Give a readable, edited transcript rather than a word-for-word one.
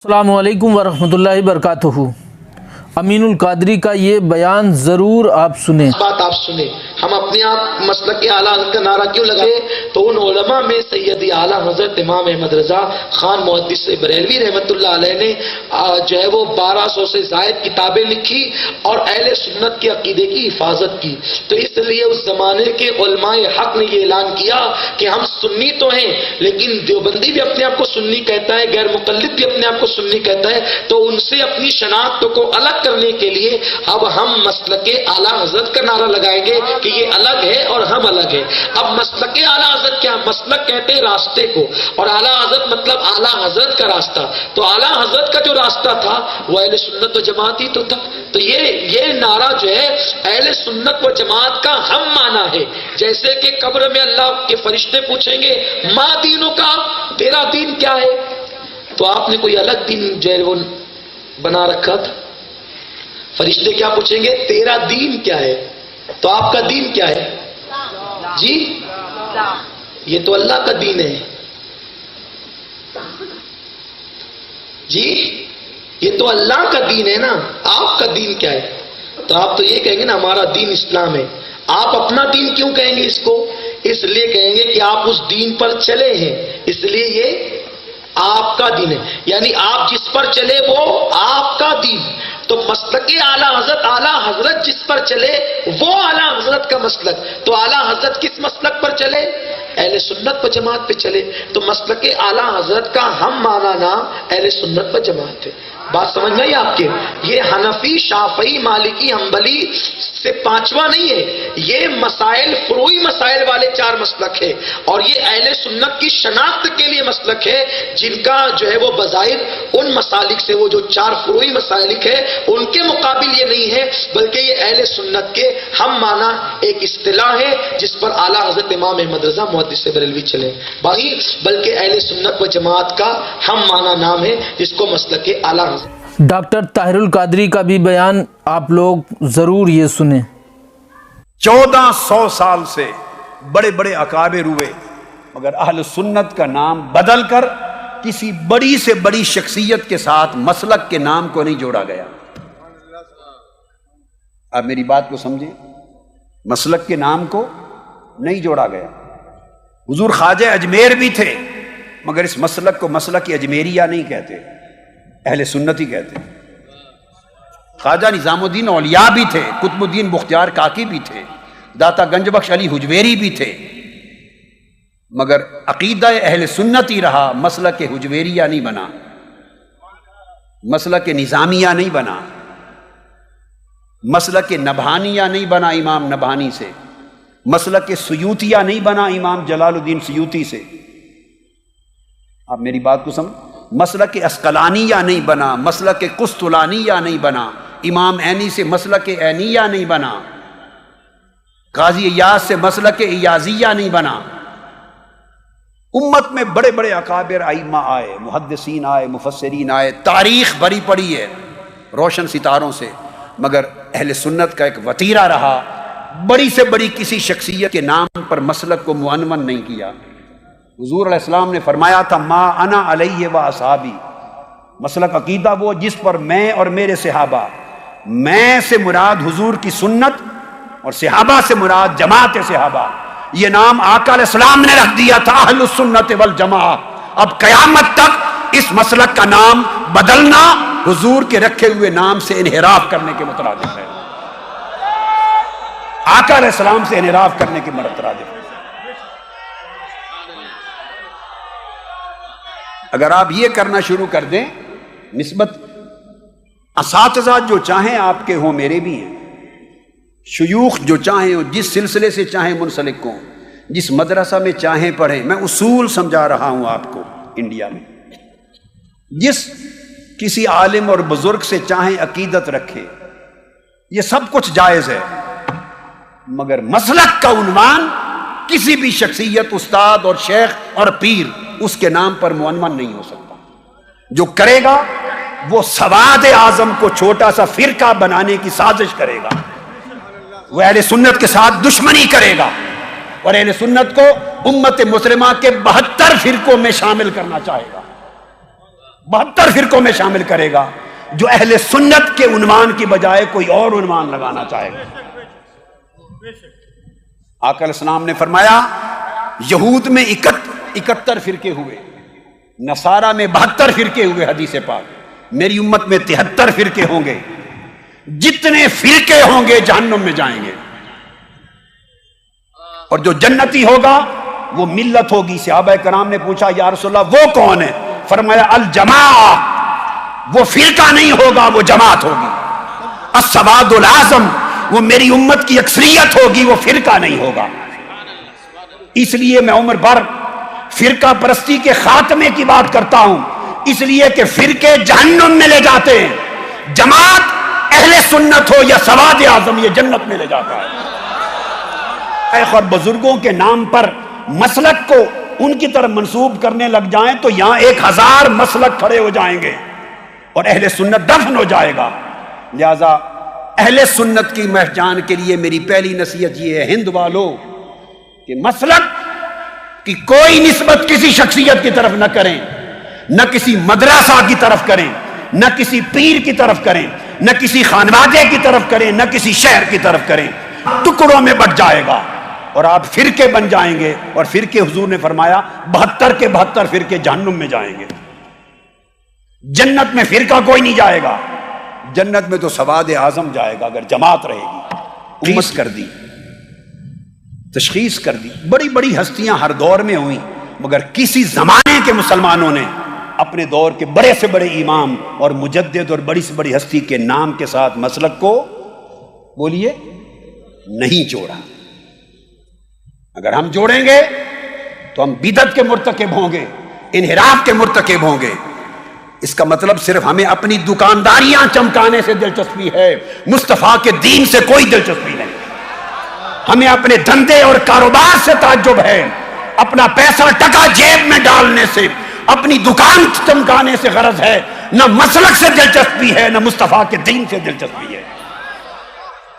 السلام علیکم ورحمۃ اللہ وبرکاتہ۔ امین القادری کا یہ بیان ضرور آپ سنیں۔ بات آپ سنیں، ہم اپنے آپ مسلک اعلیٰ حضرت کا نعرہ کیوں لگائے؟ تو ان علماء میں سیدی اعلیٰ حضرت امام احمد رضا خان محدث بریلوی رحمۃ اللہ علیہ نے جو ہے وہ 1200 سے زائد کتابیں لکھی اور اہل سنت کے عقیدے کی حفاظت کی۔ تو اس لیے اس زمانے کے علماء حق نے یہ اعلان کیا کہ ہم سنی تو ہیں، لیکن دیوبندی بھی اپنے آپ کو سنی کہتا ہے، غیر مقلد بھی اپنے آپ کو سنی کہتا ہے، تو ان سے اپنی شناخت کو الگ کرنے کے لیے اب ہم مسلک اعلیٰ حضرت کا نعرہ لگائیں گے کہ یہ الگ ہے اور ہم الگ ہیں۔ اب مسلک اعلیٰ حضرت کیا؟ مسلک کہتے ہیں راستے کو، اور اعلیٰ حضرت مطلب اعلیٰ حضرت کا راستہ۔ تو اعلیٰ حضرت کا جو راستہ تھا وہ اہل سنت و جماعت ہی تو تھا۔ تو یہ نعرہ جو ہے اہل سنت و جماعت کا ہم معنی ہے۔ جیسے کہ قبر میں اللہ کے فرشتے پوچھیں گے ما دینوں کا، تیرا دین کیا ہے؟ تو آپ نے کوئی الگ دین جو ہے وہ بنا رکھا تھا۔ فرشتے کیا پوچھیں گے؟ تیرا دین کیا ہے؟ تو آپ کا دین کیا ہے؟ جی یہ تو اللہ کا دین ہے جی، یہ تو اللہ کا دین ہے نا، آپ کا دین کیا ہے؟ تو آپ تو یہ کہیں گے نا ہمارا دین اسلام ہے۔ آپ اپنا دین کیوں کہیں گے اس کو؟ اس لیے کہیں گے کہ آپ اس دین پر چلے ہیں، اس لیے یہ آپ کا دین ہے، یعنی آپ جس پر چلے وہ آپ کا دین۔ تو مسلک اعلیٰ حضرت جس پر چلے وہ اعلیٰ حضرت کا مسلک۔ تو اعلیٰ حضرت کس مسلک پر چلے؟ اہل سنت و جماعت پہ چلے۔ تو مسلک اعلیٰ حضرت کا ہم مانا نام اہل سنت و جماعت ہے۔ بات سمجھ میں آئی آپ کے؟ یہ حنفی، شافعی، مالکی، حنبلی سے پانچواں نہیں ہے، یہ مسائل، فروعی مسائل والے چار مسلک ہے، اور یہ اہل سنت کی شناخت کے لیے مسلک ہے، جن کا جو ہے وہ بظاہر ان مسالک سے وہ جو چار فروعی مسالک ہے ان کے مقابل یہ نہیں ہے، بلکہ یہ اہل سنت کے ہم مانا ایک اصطلاح ہے جس پر اعلیٰ حضرت امام احمد رضا محدث بریلوی چلے، بلکہ اہل سنت و جماعت کا ہم مانا نام ہے جس کو مسلک اعلیٰ حضرت۔ ڈاکٹر طاہر القادری کا بھی بیان آپ لوگ ضرور یہ سنیں۔ 1400 سال سے بڑے بڑے اکابر ہوئے، مگر اہل سنت کا نام بدل کر کسی بڑی سے بڑی شخصیت کے ساتھ مسلک کے نام کو نہیں جوڑا گیا۔ آپ میری بات کو سمجھیں، مسلک کے نام کو نہیں جوڑا گیا۔ حضور خواجہ اجمیر بھی تھے، مگر اس مسلک کو مسلک اجمیریہ نہیں کہتے، اہل سنت ہی کہتے۔ خواجہ نظام الدین اولیاء بھی تھے، قطب الدین بختیار کاکی بھی تھے، داتا گنج بخش علی حجویری بھی تھے، مگر عقیدہ اہل سنت ہی رہا، مسلک حجویریہ نہیں بنا، مسلک نظامیہ نہیں بنا، مسلک نبہانیہ نہیں بنا امام نبہانی سے، مسلک سیوطیہ نہیں بنا امام جلال الدین سیوطی سے۔ آپ میری بات کو سمجھ، مسلک اسقلانیہ نہیں بنا، مسلک قسطلانیہ نہیں بنا، امام عینی سے مسلک عینیہ نہیں بنا، قاضی ایاز سے مسلک ایازیہ نہیں بنا۔ امت میں بڑے بڑے اکابر ائمہ آئے، محدثین آئے، مفسرین آئے، تاریخ بھری پڑی ہے روشن ستاروں سے، مگر اہل سنت کا ایک وتیرہ رہا، بڑی سے بڑی کسی شخصیت کے نام پر مسلک کو معنون نہیں کیا۔ حضور علیہ السلام نے فرمایا تھا ما انا علیہ و اصحابی، مسلک عقیدہ وہ جس پر میں اور میرے صحابہ، میں سے مراد حضور کی سنت اور صحابہ سے مراد جماعت صحابہ۔ یہ نام آقا علیہ السلام نے رکھ دیا تھا اہل السنت والجماعہ۔ اب قیامت تک اس مسلک کا نام بدلنا حضور کے رکھے ہوئے نام سے انحراف کرنے کے مترادف ہے، آقا علیہ السلام سے انحراف کرنے کے مترادف ہے۔ اگر آپ یہ کرنا شروع کر دیں، نسبت اساتذہ جو چاہیں آپ کے ہوں، میرے بھی ہیں، شیوخ جو چاہیں جس سلسلے سے چاہیں منسلک ہوں، جس مدرسہ میں چاہیں پڑھیں، میں اصول سمجھا رہا ہوں آپ کو۔ انڈیا میں جس کسی عالم اور بزرگ سے چاہیں عقیدت رکھیں، یہ سب کچھ جائز ہے، مگر مسلک کا عنوان کسی بھی شخصیت، استاد اور شیخ اور پیر اس کے نام پر معنون نہیں ہو سکتا۔ جو کرے گا وہ سواد اعظم کو چھوٹا سا فرقہ بنانے کی سازش کرے گا، وہ اہل سنت کے ساتھ دشمنی کرے گا، اور اہل سنت کو امت مسلمہ کے 72 فرقوں میں شامل کرنا چاہے گا۔ 72 فرقوں میں شامل کرے گا جو اہل سنت کے عنوان کی بجائے کوئی اور عنوان لگانا چاہے گا۔ آقا علیہ السلام نے فرمایا یہود میں 71 فرقے ہوئے، نصارہ میں 72 فرقے ہوئے، حدیث پاک۔ میری امت میں 73 فرقے ہوں گے، جتنے فرقے ہوں گے جہنم میں جائیں گے، اور جو جنتی ہوگا وہ ملت ہوگی۔ صحابہ کرام نے پوچھا یا رسول اللہ وہ کون ہے؟ فرمایا الجماع، وہ فرقہ نہیں ہوگا، وہ جماعت ہوگی۔ السواد العظم، وہ میری امت کی اکثریت ہوگی، وہ فرقہ نہیں ہوگا۔ اس لیے میں عمر بھر فرقہ پرستی کے خاتمے کی بات کرتا ہوں، اس لیے کہ فرقے جہنم میں لے جاتے ہیں، جماعت اہل سنت ہو یا سواد اعظم یہ جنت میں لے جاتا ہے۔ شیخ اور بزرگوں کے نام پر مسلک کو ان کی طرف منسوب کرنے لگ جائیں تو یہاں 1000 مسلک کھڑے ہو جائیں گے اور اہل سنت دفن ہو جائے گا۔ لہذا اہل سنت کی پہچان کے لیے میری پہلی نصیحت یہ ہے ہند والو کہ مسلک کی کوئی نسبت کسی شخصیت کی طرف نہ کریں، نہ کسی مدرسہ کی طرف کریں، نہ کسی پیر کی طرف کریں، نہ کسی خانوادے کی طرف کریں، نہ کسی شہر کی طرف کریں، ٹکڑوں میں بٹ جائے گا اور آپ فرقے بن جائیں گے، اور فرقے حضور نے فرمایا 72 کے 72 فرقے جہنم میں جائیں گے۔ جنت میں فرقہ کوئی نہیں جائے گا، جنت میں تو سواد اعظم جائے گا اگر جماعت رہے گی۔ امت کر دی، تشخیص کر دی، بڑی بڑی ہستیاں ہر دور میں ہوئیں، مگر کسی زمانے کے مسلمانوں نے اپنے دور کے بڑے سے بڑے امام اور مجدد اور بڑی سے بڑی ہستی کے نام کے ساتھ مسلک کو بولیے نہیں جوڑا۔ اگر ہم جوڑیں گے تو ہم بدعت کے مرتکب ہوں گے، انحراف کے مرتکب ہوں گے۔ اس کا مطلب صرف ہمیں اپنی دکانداریاں چمکانے سے دلچسپی ہے، مصطفیٰ کے دین سے کوئی دلچسپی نہیں۔ ہمیں اپنے دھندے اور کاروبار سے تعجب ہے، اپنا پیسہ ٹکا جیب میں ڈالنے سے، اپنی دکان چمکانے سے غرض ہے، نہ مسلک سے دلچسپی ہے، نہ مصطفیٰ کے دین سے دلچسپی ہے۔